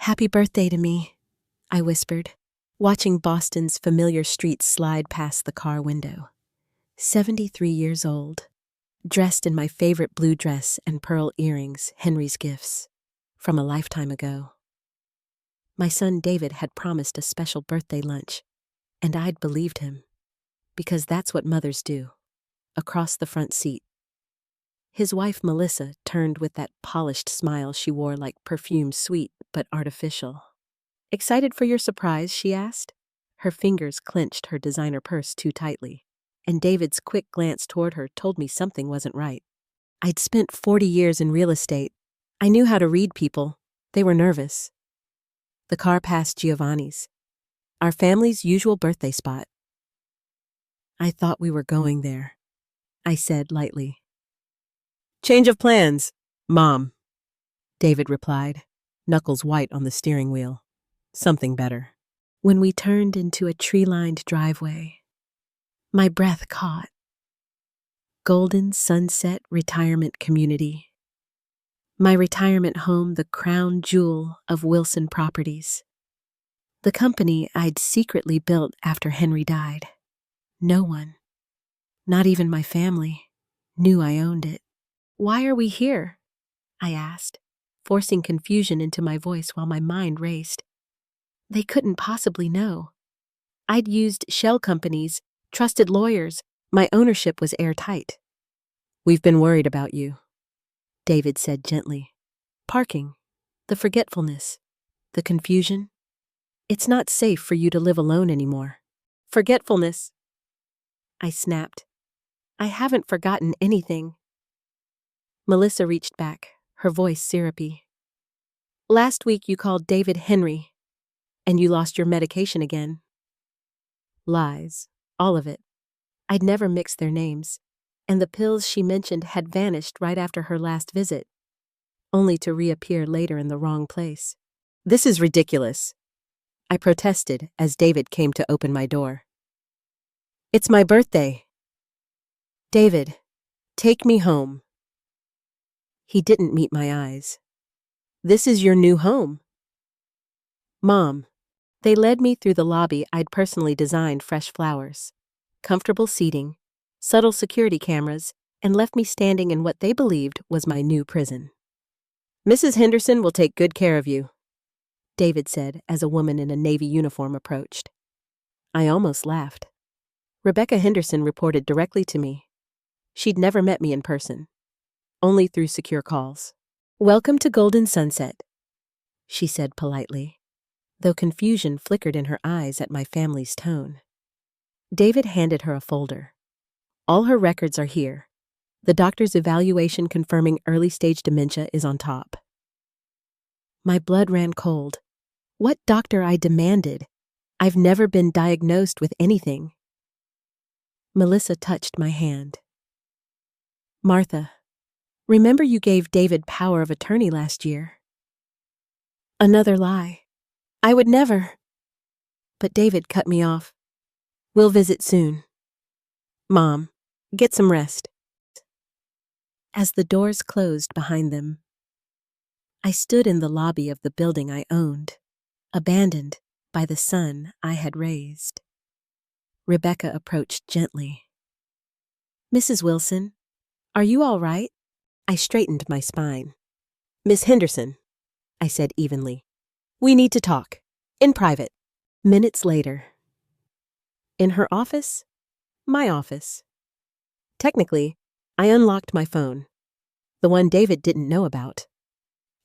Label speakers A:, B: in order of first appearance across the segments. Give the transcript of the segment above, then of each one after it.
A: Happy birthday to me, I whispered, watching Boston's familiar streets slide past the car window. 73 years old, dressed in my favorite blue dress and pearl earrings, Henry's gifts, from a lifetime ago. My son David had promised a special birthday lunch, and I'd believed him, because that's what mothers do, across the front seat. His wife Melissa turned with that polished smile she wore like perfume, sweet but artificial. "Excited for your surprise?" she asked. Her fingers clenched her designer purse too tightly, and David's quick glance toward her told me something wasn't right. I'd spent 40 years in real estate. I knew how to read people. They were nervous. The car passed Giovanni's, our family's usual birthday spot. "I thought we were going there," I said lightly. "Change of plans, Mom," David replied, knuckles white on the steering wheel. "Something better." When we turned into a tree-lined driveway, my breath caught. Golden Sunset Retirement Community. My retirement home, the crown jewel of Wilson Properties. The company I'd secretly built after Henry died. No one, not even my family, knew I owned it. "Why are we here?" I asked, forcing confusion into my voice while my mind raced. They couldn't possibly know. I'd used shell companies, trusted lawyers. My ownership was airtight. "We've been worried about you," David said gently. "Parking, the forgetfulness, the confusion. It's not safe for you to live alone anymore." "Forgetfulness," I snapped. "I haven't forgotten anything." Melissa reached back, her voice syrupy. "Last week you called David Henry, and you lost your medication again." Lies, all of it. I'd never mixed their names, and the pills she mentioned had vanished right after her last visit, only to reappear later in the wrong place. "This is ridiculous," I protested as David came to open my door. "It's my birthday." "David, take me home." He didn't meet my eyes. "This is your new home." "Mom." They led me through the lobby. I'd personally designed fresh flowers, comfortable seating, subtle security cameras, and left me standing in what they believed was my new prison. "Mrs. Henderson will take good care of you," David said as a woman in a Navy uniform approached. I almost laughed. Rebecca Henderson reported directly to me. She'd never met me in person, only through secure calls. "Welcome to Golden Sunset," she said politely, though confusion flickered in her eyes at my family's tone. David handed her a folder. "All her records are here. The doctor's evaluation confirming early-stage dementia is on top." My blood ran cold. What doctor I demanded? I've never been diagnosed with anything. Melissa touched my hand. "Martha, remember you gave David power of attorney last year?" Another lie. I would never. But David cut me off. "We'll visit soon. Mom, get some rest." As the doors closed behind them, I stood in the lobby of the building I owned, abandoned by the son I had raised. Rebecca approached gently. "Mrs. Wilson, are you all right?" I straightened my spine. "Miss Henderson," I said evenly, "we need to talk. In private." Minutes later. In her office? My office. Technically, I unlocked my phone, the one David didn't know about,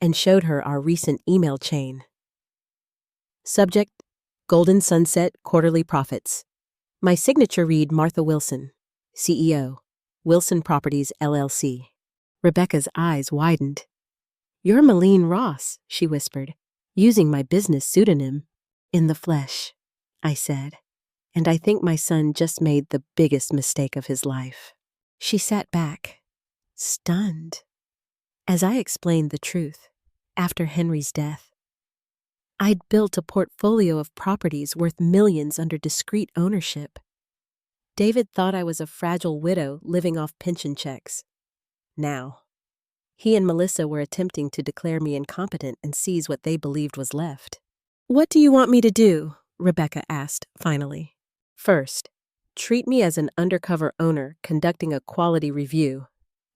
A: and showed her our recent email chain. Subject: Golden Sunset Quarterly Profits. My signature read Martha Wilson, CEO, Wilson Properties LLC. Rebecca's eyes widened. "You're Malene Ross," she whispered, "using my business pseudonym." "In the flesh," I said, "and I think my son just made the biggest mistake of his life." She sat back, stunned, as I explained the truth. After Henry's death, I'd built a portfolio of properties worth millions under discreet ownership. David thought I was a fragile widow living off pension checks. Now, He and Melissa were attempting to declare me incompetent and seize what they believed was left. "What do you want me to do?" Rebecca asked, finally. "First, treat me as an undercover owner conducting a quality review,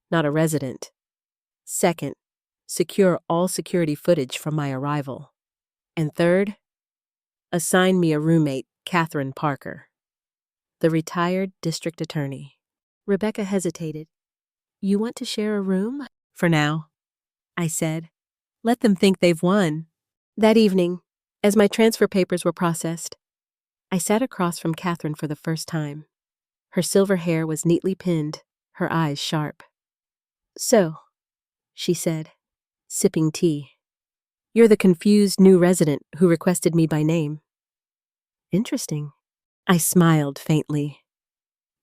A: not a resident. Second, secure all security footage from my arrival. And third, assign me a roommate, Catherine Parker, the retired district attorney." Rebecca hesitated. "You want to share a room?" "For now," I said. "Let them think they've won." That evening, as my transfer papers were processed, I sat across from Catherine for the first time. Her silver hair was neatly pinned, her eyes sharp. "So," she said, sipping tea, "you're the confused new resident who requested me by name." "Interesting." I smiled faintly.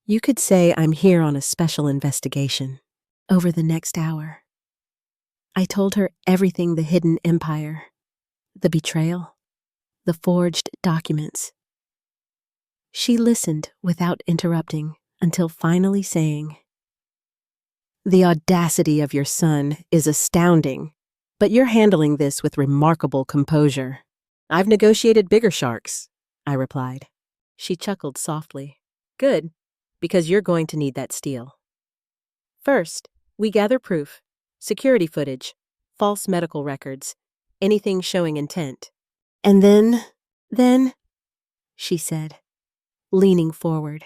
A: "You could say I'm here on a special investigation." Over the next hour, I told her everything: the hidden empire, the betrayal, the forged documents. She listened without interrupting until finally saying, "The audacity of your son is astounding, but you're handling this with remarkable composure." "I've negotiated bigger sharks," I replied. She chuckled softly. "Good, because you're going to need that steel. First, we gather proof, security footage, false medical records, anything showing intent. And then, she said, leaning forward,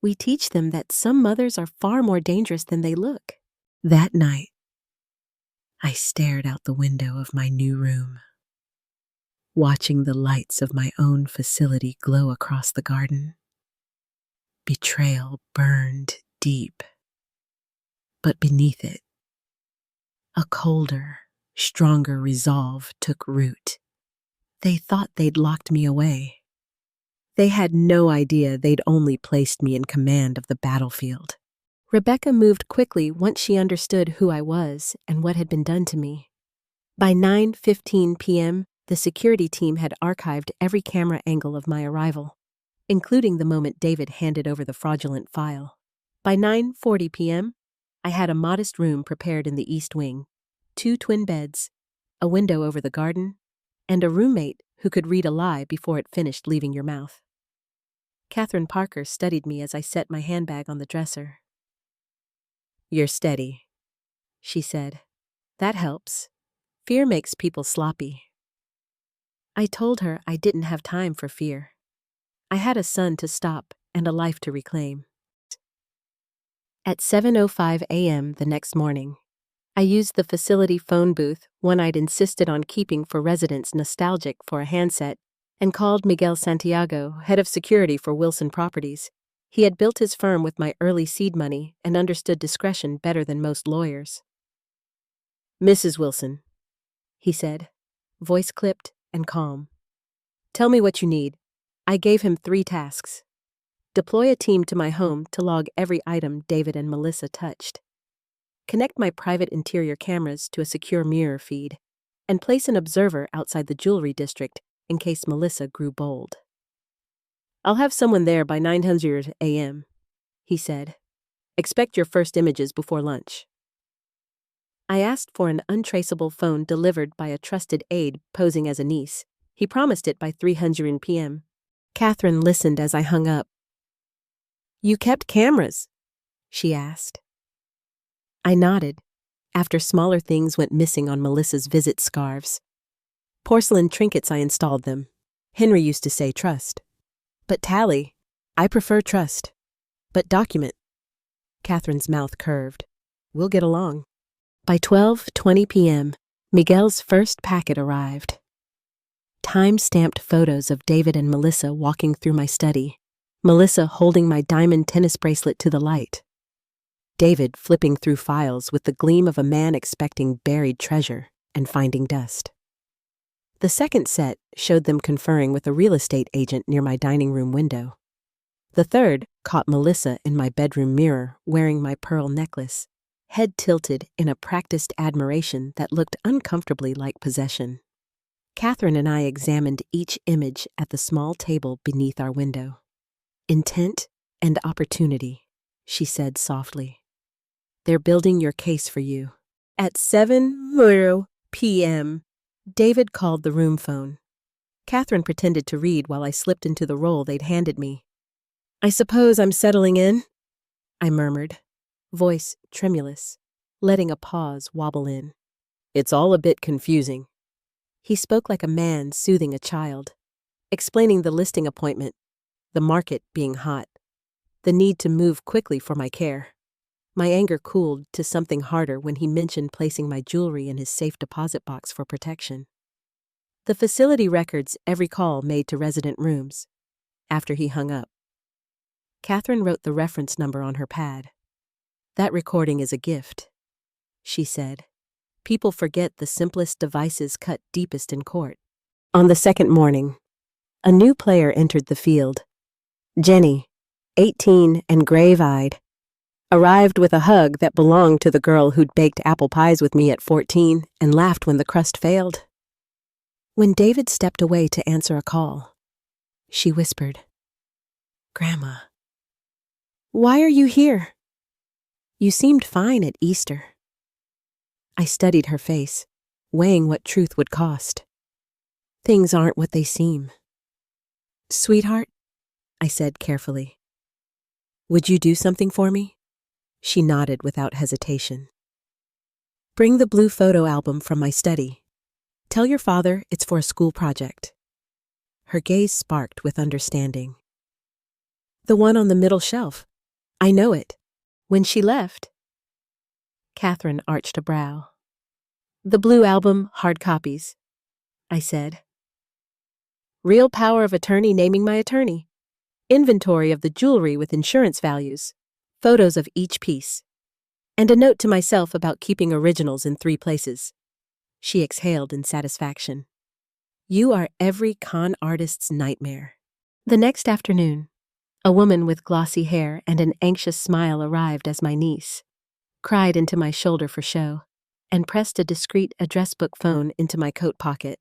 A: we teach them that some mothers are far more dangerous than they look." That night, I stared out the window of my new room, watching the lights of my own facility glow across the garden. Betrayal burned deep, but beneath it, a colder, stronger resolve took root. They thought they'd locked me away. They had no idea they'd only placed me in command of the battlefield. Rebecca moved quickly once she understood who I was and what had been done to me. By 9:15 p.m., the security team had archived every camera angle of my arrival, including the moment David handed over the fraudulent file. By 9:40 p.m., I had a modest room prepared in the East Wing, 2 twin beds, a window over the garden, and a roommate who could read a lie before it finished leaving your mouth. Catherine Parker studied me as I set my handbag on the dresser. "You're steady," she said. "That helps. Fear makes people sloppy." I told her I didn't have time for fear. I had a son to stop and a life to reclaim. At 7:05 a.m. the next morning, I used the facility phone booth, one I'd insisted on keeping for residents nostalgic for a handset, and called Miguel Santiago, head of security for Wilson Properties. He had built his firm with my early seed money and understood discretion better than most lawyers. "Mrs. Wilson," he said, voice clipped and calm. "Tell me what you need." I gave him 3 tasks. Deploy a team to my home to log every item David and Melissa touched. Connect my private interior cameras to a secure mirror feed, and place an observer outside the jewelry district in case Melissa grew bold. "I'll have someone there by 9:00 a.m., he said. "Expect your first images before lunch." I asked for an untraceable phone delivered by a trusted aide posing as a niece. He promised it by 3:00 p.m. Catherine listened as I hung up. "You kept cameras?" she asked. I nodded, after smaller things went missing on Melissa's visit scarves. Porcelain trinkets, I installed them. Henry used to say trust. But tally, I prefer trust. But document. Catherine's mouth curved. We'll get along. By 12:20 p.m., Miguel's first packet arrived. Time-stamped photos of David and Melissa walking through my study, Melissa holding my diamond tennis bracelet to the light. David flipping through files with the gleam of a man expecting buried treasure and finding dust. The second set showed them conferring with a real estate agent near my dining room window. The third caught Melissa in my bedroom mirror wearing my pearl necklace, head tilted in a practiced admiration that looked uncomfortably like possession. Catherine and I examined each image at the small table beneath our window. "Intent and opportunity," she said softly. "They're building your case for you. At 7 p.m., David called the room phone. Catherine pretended to read while I slipped into the role they'd handed me. "I suppose I'm settling in?" I murmured, voice tremulous, letting a pause wobble in. "It's all a bit confusing." He spoke like a man soothing a child, explaining the listing appointment, the market being hot, the need to move quickly for my care. My anger cooled to something harder when he mentioned placing my jewelry in his safe deposit box for protection. The facility records every call made to resident rooms. After he hung up, Catherine wrote the reference number on her pad. "That recording is a gift," she said. "People forget the simplest devices cut deepest in court." On the second morning, a new player entered the field. Jenny, 18 and grave-eyed, arrived with a hug that belonged to the girl who'd baked apple pies with me at 14 and laughed when the crust failed. When David stepped away to answer a call, she whispered, "Grandma, why are you here? You seemed fine at Easter." I studied her face, weighing what truth would cost. "Things aren't what they seem." "Sweetheart," I said carefully, "would you do something for me?" She nodded without hesitation. "Bring the blue photo album from my study. Tell your father it's for a school project." Her gaze sparked with understanding. "The one on the middle shelf. I know it. When she left." Catherine arched a brow. "The blue album, hard copies," I said. "Real power of attorney naming my attorney. Inventory of the jewelry with insurance values. Photos of each piece. And a note to myself about keeping originals in 3 places." She exhaled in satisfaction. "You are every con artist's nightmare." The next afternoon, a woman with glossy hair and an anxious smile arrived as my niece, cried into my shoulder for show, and pressed a discreet address book phone into my coat pocket.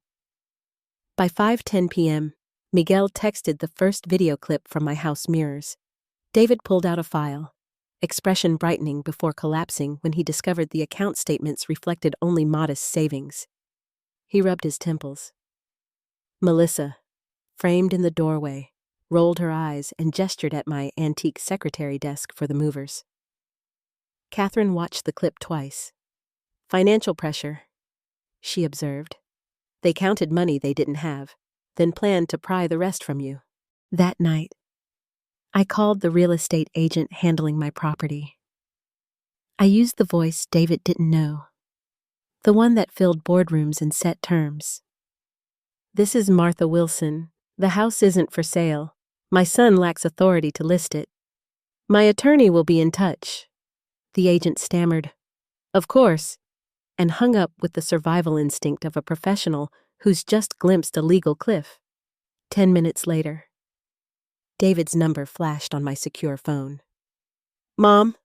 A: By 5:10 p.m., Miguel texted the first video clip from my house mirrors. David pulled out a file, expression brightening before collapsing when he discovered the account statements reflected only modest savings. He rubbed his temples. Melissa, framed in the doorway, rolled her eyes and gestured at my antique secretary desk for the movers. Catherine watched the clip twice. "Financial pressure," she observed. "They counted money they didn't have, then planned to pry the rest from you." That night, I called the real estate agent handling my property. I used the voice David didn't know, the one that filled boardrooms and set terms. "This is Martha Wilson. The house isn't for sale. My son lacks authority to list it. My attorney will be in touch." The agent stammered, "Of course," and hung up with the survival instinct of a professional who's just glimpsed a legal cliff. 10 minutes later, David's number flashed on my secure phone. "Mom,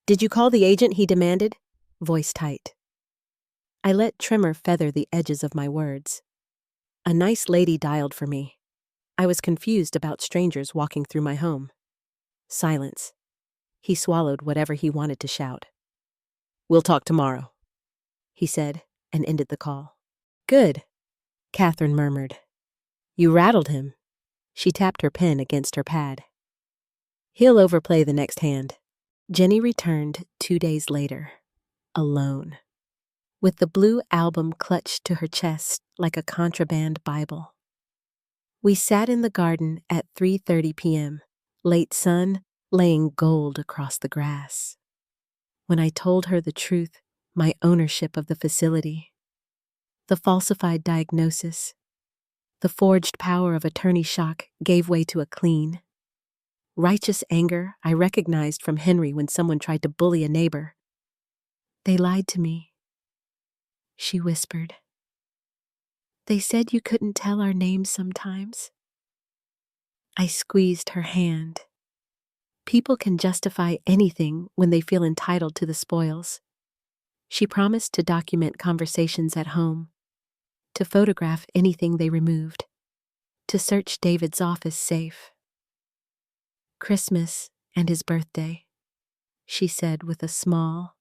A: did you call the agent?" he demanded, voice tight. I let tremor feather the edges of my words. A nice lady dialed for me. I was confused about strangers walking through my home. Silence. He swallowed whatever he wanted to shout. "We'll talk tomorrow," he said, and ended the call. "Good," Catherine murmured. "You rattled him." She tapped her pen against her pad. "He'll overplay the next hand." Jenny returned 2 days later, alone, with the blue album clutched to her chest like a contraband Bible. We sat in the garden at 3:30 p.m., late sun laying gold across the grass. When I told her the truth, my ownership of the facility, the falsified diagnosis, the forged power of attorney shock gave way to a clean, righteous anger I recognized from Henry when someone tried to bully a neighbor. "They lied to me," she whispered. "They said you couldn't tell our names sometimes." I squeezed her hand. People can justify anything when they feel entitled to the spoils. She promised to document conversations at home, to photograph anything they removed, to search David's office safe. "Christmas and his birthday," she said with a small,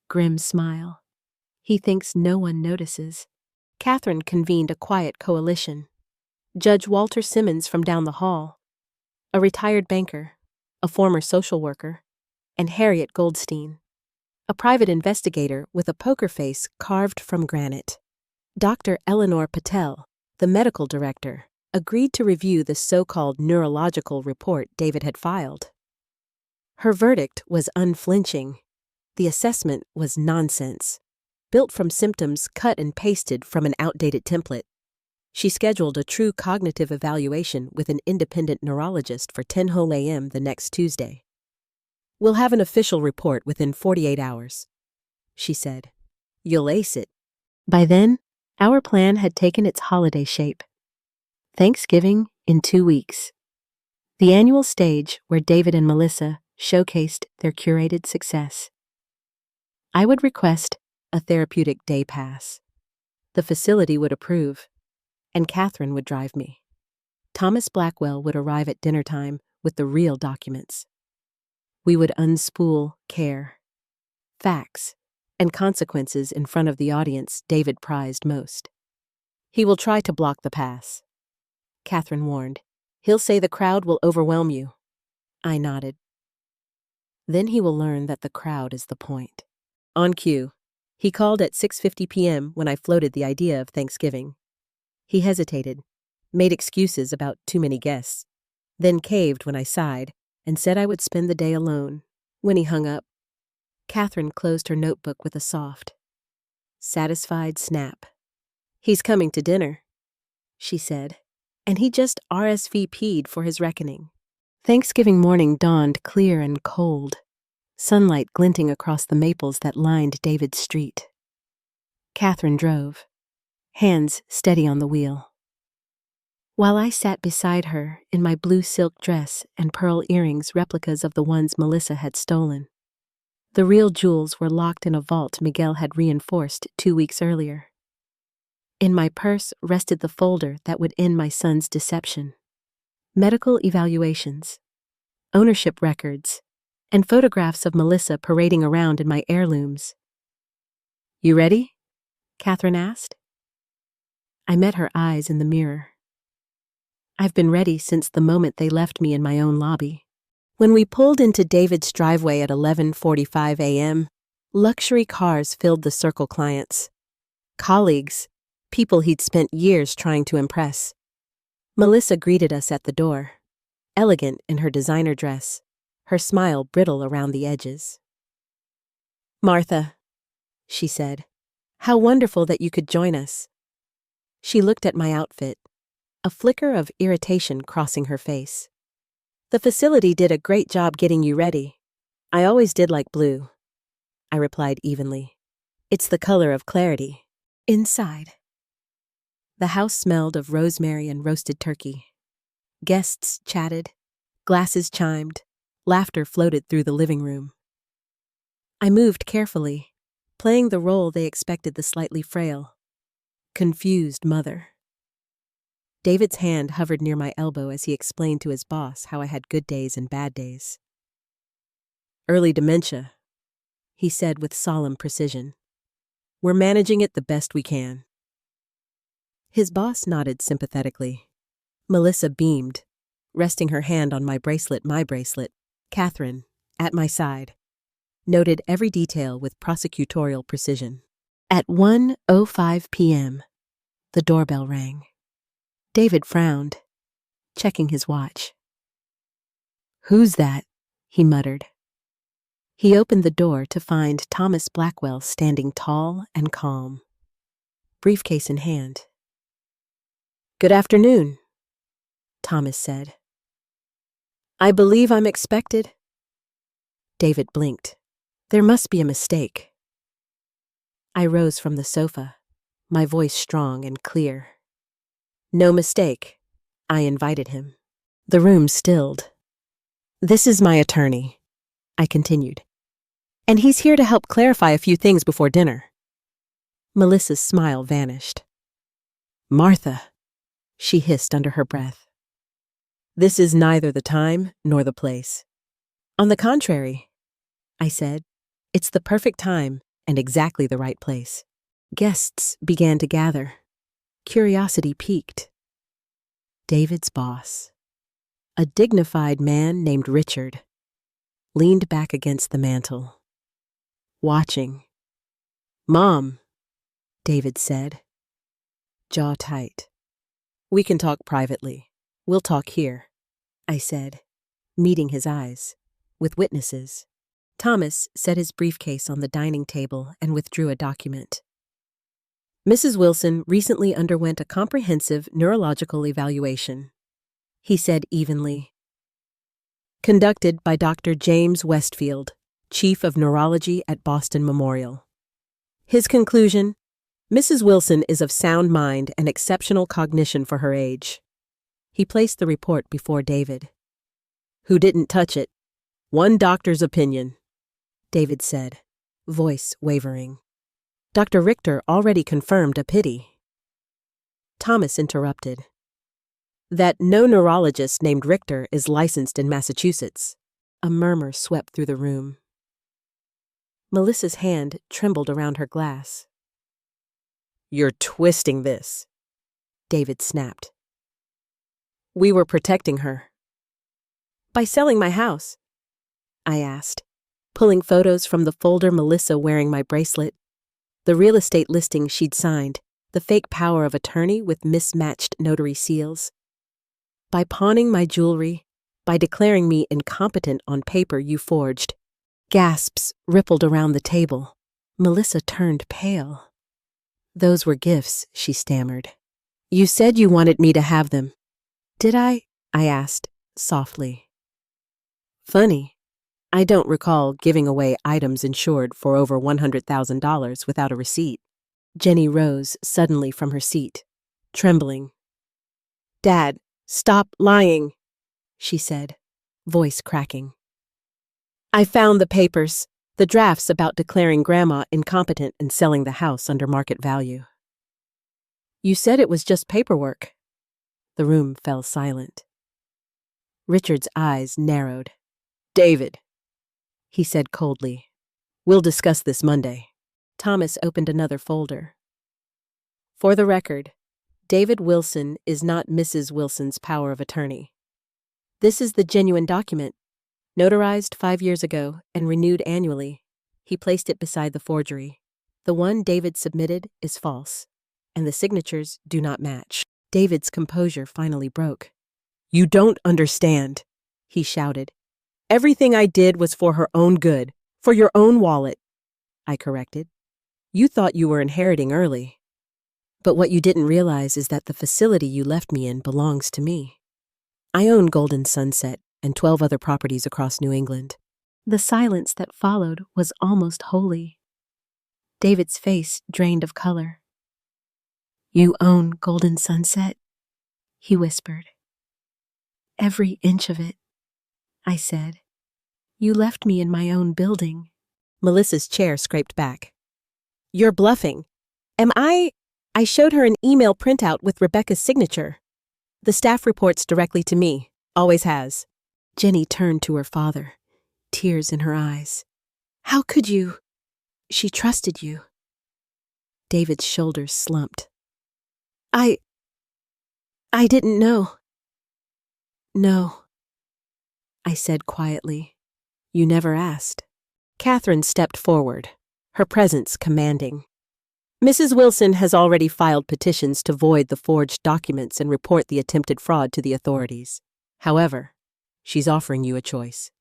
A: grim smile. He thinks no one notices. Catherine convened a quiet coalition. Judge Walter Simmons from down the hall, a retired banker, a former social worker, and Harriet Goldstein, a private investigator with a poker face carved from granite. Dr. Eleanor Patel, the medical director, agreed to review the so-called neurological report David had filed. Her verdict was unflinching. The assessment was nonsense, built from symptoms cut and pasted from an outdated template. She scheduled a true cognitive evaluation with an independent neurologist for 10 whole a.m. the next Tuesday. "We'll have an official report within 48 hours, she said. "You'll ace it." By then, our plan had taken its holiday shape. Thanksgiving in 2 weeks. The annual stage where David and Melissa showcased their curated success. I would request a therapeutic day pass. The facility would approve, and Catherine would drive me. Thomas Blackwell would arrive at dinner time with the real documents. We would unspool care, facts, and consequences in front of the audience David prized most. "He will try to block the pass," Catherine warned. "He'll say the crowd will overwhelm you." I nodded. "Then he will learn that the crowd is the point." On cue, he called at 6:50 p.m. when I floated the idea of Thanksgiving. He hesitated, made excuses about too many guests, then caved when I sighed and said I would spend the day alone. When he hung up, Catherine closed her notebook with a soft, satisfied snap. "He's coming to dinner," she said, "and he just RSVP'd for his reckoning." Thanksgiving morning dawned clear and cold, sunlight glinting across the maples that lined David's street. Catherine drove, hands steady on the wheel, while I sat beside her in my blue silk dress and pearl earrings replicas of the ones Melissa had stolen. The real jewels were locked in a vault Miguel had reinforced 2 weeks earlier. In my purse rested the folder that would end my son's deception. Medical evaluations, ownership records, and photographs of Melissa parading around in my heirlooms. "You ready?" Catherine asked. I met her eyes in the mirror. I've been ready since the moment they left me in my own lobby. When we pulled into David's driveway at 11:45 a.m., luxury cars filled the circle clients. Colleagues, people he'd spent years trying to impress. Melissa greeted us at the door, elegant in her designer dress, her smile brittle around the edges. "Martha," she said, "how wonderful that you could join us." She looked at my outfit, a flicker of irritation crossing her face. "The facility did a great job getting you ready. I always did like blue," I replied evenly. "It's the color of clarity." Inside, the house smelled of rosemary and roasted turkey. Guests chatted, glasses chimed, laughter floated through the living room. I moved carefully, playing the role they expected the slightly frail, confused mother. David's hand hovered near my elbow as he explained to his boss how I had good days and bad days. "Early dementia," he said with solemn precision. "We're managing it the best we can." His boss nodded sympathetically. Melissa beamed, resting her hand on my bracelet. Catherine, at my side, noted every detail with prosecutorial precision. At 1:05 p.m., the doorbell rang. David frowned, checking his watch. "Who's that?" he muttered. He opened the door to find Thomas Blackwell standing tall and calm, briefcase in hand. "Good afternoon," Thomas said. "I believe I'm expected." David blinked. "There must be a mistake." I rose from the sofa, my voice strong and clear. "No mistake," I invited him. The room stilled. "This is my attorney," I continued, "and he's here to help clarify a few things before dinner." Melissa's smile vanished. "Martha," she hissed under her breath. "This is neither the time nor the place." "On the contrary," I said, "it's the perfect time and exactly the right place." Guests began to gather. Curiosity piqued. David's boss, a dignified man named Richard, leaned back against the mantel, watching. "Mom," David said, jaw tight. "We can talk privately. We'll talk here," I said, meeting his eyes, with witnesses. Thomas set his briefcase on the dining table and withdrew a document. "Mrs. Wilson recently underwent a comprehensive neurological evaluation," he said evenly. "Conducted by Dr. James Westfield, Chief of Neurology at Boston Memorial. His conclusion: Mrs. Wilson is of sound mind and exceptional cognition for her age." He placed the report before David. "Who didn't touch it? One doctor's opinion," David said, voice wavering. "Dr. Richter already confirmed a pity." Thomas interrupted. "That no neurologist named Richter is licensed in Massachusetts." A murmur swept through the room. Melissa's hand trembled around her glass. "You're twisting this," David snapped. "We were protecting her." "By selling my house?" I asked, pulling photos from the folder Melissa wearing my bracelet, the real estate listing she'd signed, the fake power of attorney with mismatched notary seals. "By pawning my jewelry, by declaring me incompetent on paper you forged." Gasps rippled around the table. Melissa turned pale. "Those were gifts," she stammered. "You said you wanted me to have them." "Did I?" I asked, softly. "Funny. I don't recall giving away items insured for over $100,000 without a receipt." Jenny rose suddenly from her seat, trembling. "Dad, stop lying," she said, voice cracking. "I found the papers, the drafts about declaring Grandma incompetent and selling the house under market value." "You said it was just paperwork." The room fell silent. Richard's eyes narrowed. "David," he said coldly, "we'll discuss this Monday." Thomas opened another folder. "For the record, David Wilson is not Mrs. Wilson's power of attorney. This is the genuine document, notarized 5 years ago and renewed annually." He placed it beside the forgery. "The one David submitted is false, and the signatures do not match." David's composure finally broke. "You don't understand," he shouted. "Everything I did was for her own good, for your own wallet." I corrected. "You thought you were inheriting early. But what you didn't realize is that the facility you left me in belongs to me. I own Golden Sunset and 12 other properties across New England." The silence that followed was almost holy. David's face drained of color. "You own Golden Sunset?" he whispered. "Every inch of it," I said. "You left me in my own building." Melissa's chair scraped back. "You're bluffing. Am I showed her an email printout with Rebecca's signature. The staff reports directly to me, always has." Jenny turned to her father, tears in her eyes. "How could you? She trusted you." David's shoulders slumped. I didn't know." "No," I said quietly. "You never asked." Catherine stepped forward, her presence commanding. "Mrs. Wilson has already filed petitions to void the forged documents and report the attempted fraud to the authorities. However, she's offering you a choice.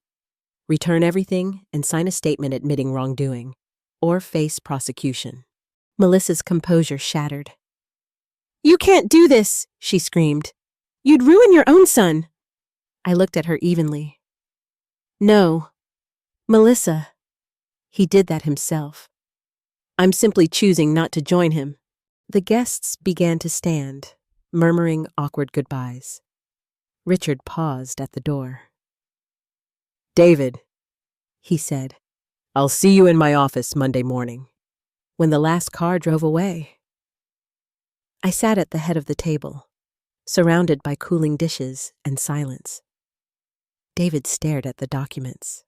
A: Return everything and sign a statement admitting wrongdoing, or face prosecution." Melissa's composure shattered. "You can't do this," she screamed. "You'd ruin your own son." I looked at her evenly. "No, Melissa. He did that himself. I'm simply choosing not to join him." The guests began to stand, murmuring awkward goodbyes. Richard paused at the door. "David," he said, "I'll see you in my office Monday morning." When the last car drove away, I sat at the head of the table, surrounded by cooling dishes and silence. David stared at the documents.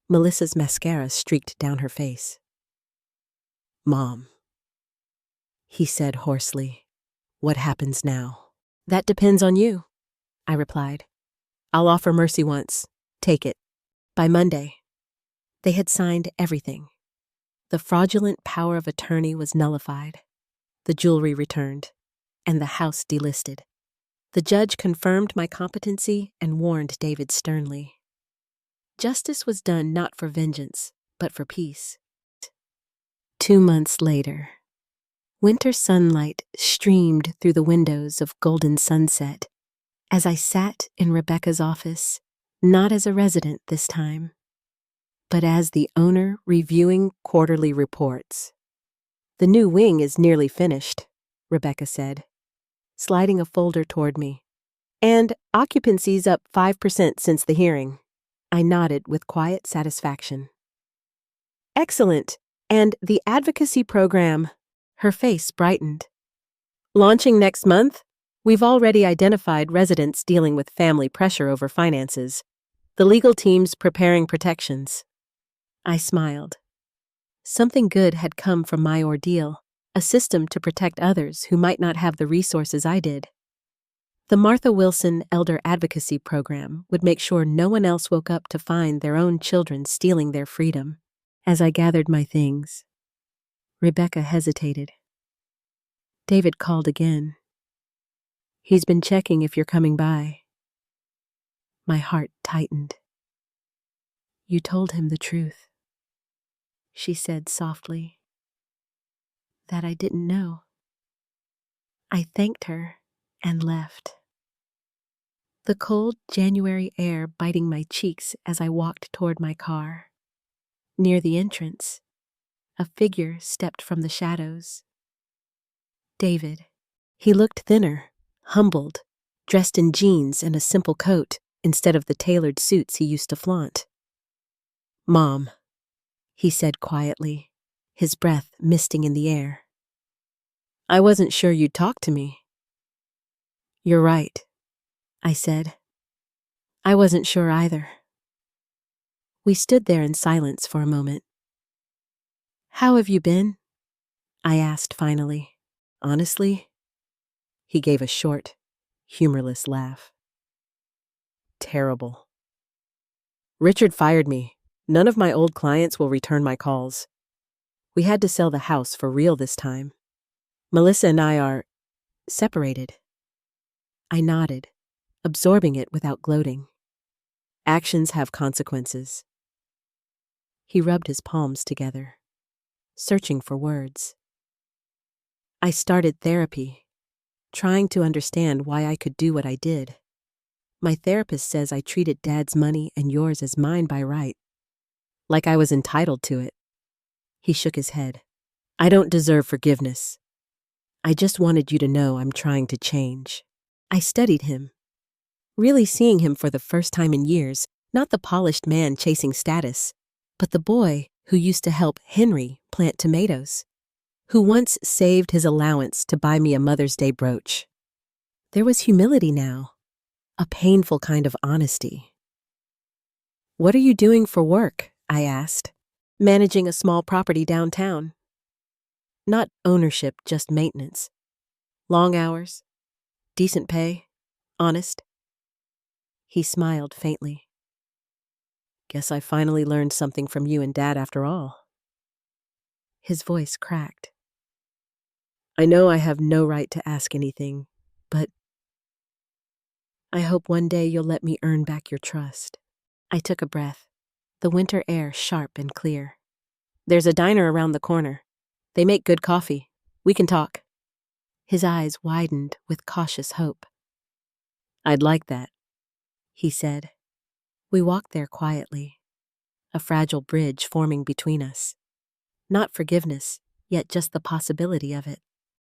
A: Melissa's mascara streaked down her face. "Mom," he said hoarsely. What happens now? That depends on you, I replied. I'll offer mercy once. Take it. By Monday. They had signed everything. The fraudulent power of attorney was nullified. The jewelry returned, and the house delisted. The judge confirmed my competency and warned David sternly. Justice was done not for vengeance, but for peace. 2 months later, winter sunlight streamed through the windows of golden sunset as I sat in Rebecca's office, not as a resident this time, but as the owner reviewing quarterly reports. The new wing is nearly finished, Rebecca said, sliding a folder toward me. And occupancy's up 5% since the hearing. I nodded with quiet satisfaction. Excellent. And the advocacy program. Her face brightened. Launching next month, we've already identified residents dealing with family pressure over finances. The legal team's preparing protections. I smiled. Something good had come from my ordeal, a system to protect others who might not have the resources I did. The Martha Wilson Elder Advocacy Program would make sure no one else woke up to find their own children stealing their freedom. As I gathered my things, Rebecca hesitated. David called again. He's been checking if you're coming by. My heart tightened. You told him the truth, she said softly. That I didn't know. I thanked her and left. The cold January air biting my cheeks as I walked toward my car. Near the entrance, a figure stepped from the shadows. David. He looked thinner, humbled, dressed in jeans and a simple coat instead of the tailored suits he used to flaunt. Mom, he said quietly, his breath misting in the air. I wasn't sure you'd talk to me. You're right, I said. I wasn't sure either. We stood there in silence for a moment. How have you been? I asked finally. Honestly? He gave a short, humorless laugh. Terrible. Richard fired me. None of my old clients will return my calls. We had to sell the house for real this time. Melissa and I are separated. I nodded, absorbing it without gloating. Actions have consequences. He rubbed his palms together, searching for words. I started therapy, trying to understand why I could do what I did. My therapist says I treated Dad's money and yours as mine by right, like I was entitled to it. He shook his head. I don't deserve forgiveness. I just wanted you to know I'm trying to change. I studied him, really seeing him for the first time in years, not the polished man chasing status, but the boy who used to help Henry plant tomatoes, who once saved his allowance to buy me a Mother's Day brooch. There was humility now, a painful kind of honesty. What are you doing for work? I asked. Managing a small property downtown. Not ownership, just maintenance. Long hours, decent pay, honest. He smiled faintly. Guess I finally learned something from you and Dad after all. His voice cracked. I know I have no right to ask anything, but I hope one day you'll let me earn back your trust. I took a breath, the winter air sharp and clear. There's a diner around the corner. They make good coffee. We can talk. His eyes widened with cautious hope. I'd like that, he said. We walked there quietly, a fragile bridge forming between us. Not forgiveness, yet just the possibility of it.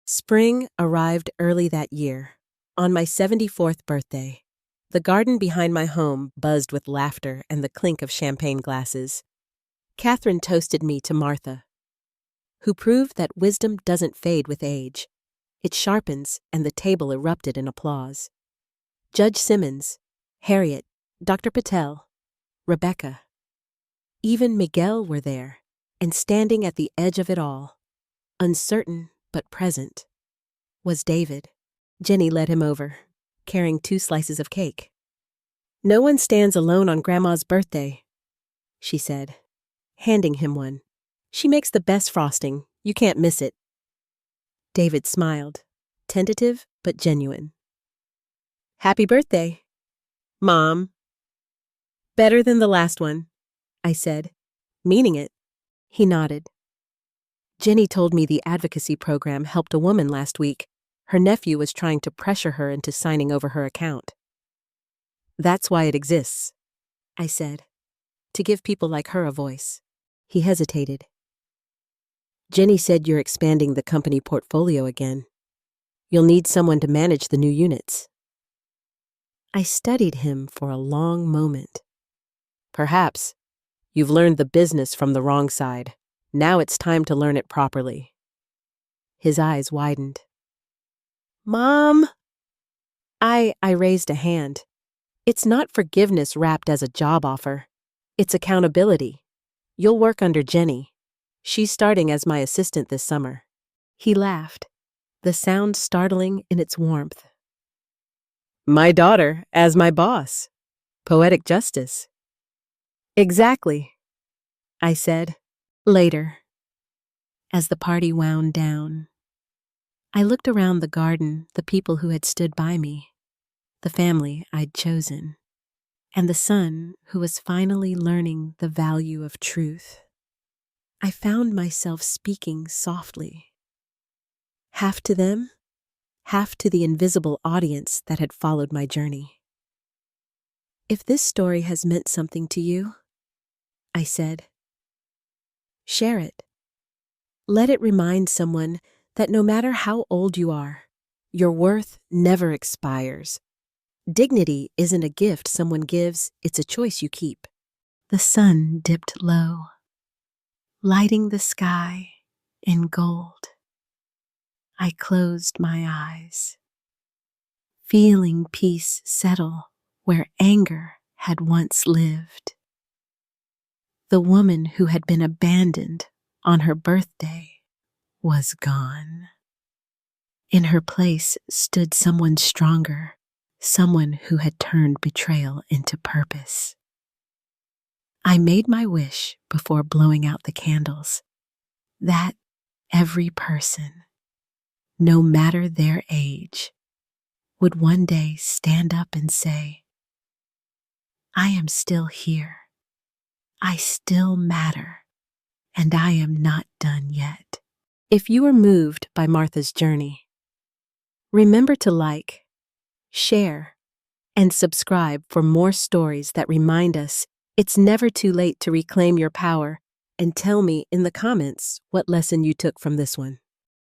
A: Spring arrived early that year. On my 74th birthday, the garden behind my home buzzed with laughter and the clink of champagne glasses. Catherine toasted me to Martha, who proved that wisdom doesn't fade with age. It sharpens, and the table erupted in applause. Judge Simmons, Harriet, Dr. Patel, Rebecca, even Miguel were there, and standing at the edge of it all, uncertain but present, was David. Jenny led him over, carrying 2 slices of cake. "No one stands alone on Grandma's birthday," she said, handing him one. "She makes the best frosting. You can't miss it." David smiled, tentative but genuine. "Happy birthday, Mom." "Better than the last one," I said, meaning it. He nodded. "Jenny told me the advocacy program helped a woman last week. Her nephew was trying to pressure her into signing over her account." "That's why it exists," I said, "to give people like her a voice." He hesitated. "Jenny said you're expanding the company portfolio again. You'll need someone to manage the new units." I studied him for a long moment. "Perhaps. You've learned the business from the wrong side. Now it's time to learn it properly." His eyes widened. "Mom!" I raised a hand. "It's not forgiveness wrapped as a job offer. It's accountability. You'll work under Jenny. She's starting as my assistant this summer." He laughed, the sound startling in its warmth. "My daughter as my boss. Poetic justice." "Exactly," I said. Later, as the party wound down, I looked around the garden, the people who had stood by me, the family I'd chosen, and the son who was finally learning the value of truth. I found myself speaking softly, half to them, half to the invisible audience that had followed my journey. "If this story has meant something to you," I said, "share it. Let it remind someone that no matter how old you are, your worth never expires. Dignity isn't a gift someone gives, it's a choice you keep." The sun dipped low, lighting the sky in gold. I closed my eyes, feeling peace settle where anger had once lived. The woman who had been abandoned on her birthday was gone. In her place stood someone stronger, someone who had turned betrayal into purpose. I made my wish before blowing out the candles, that every person, no matter their age, would one day stand up and say, "I am still here. I still matter, and I am not done yet." If you were moved by Martha's journey, remember to like, share, and subscribe for more stories that remind us it's never too late to reclaim your power, and tell me in the comments what lesson you took from this one.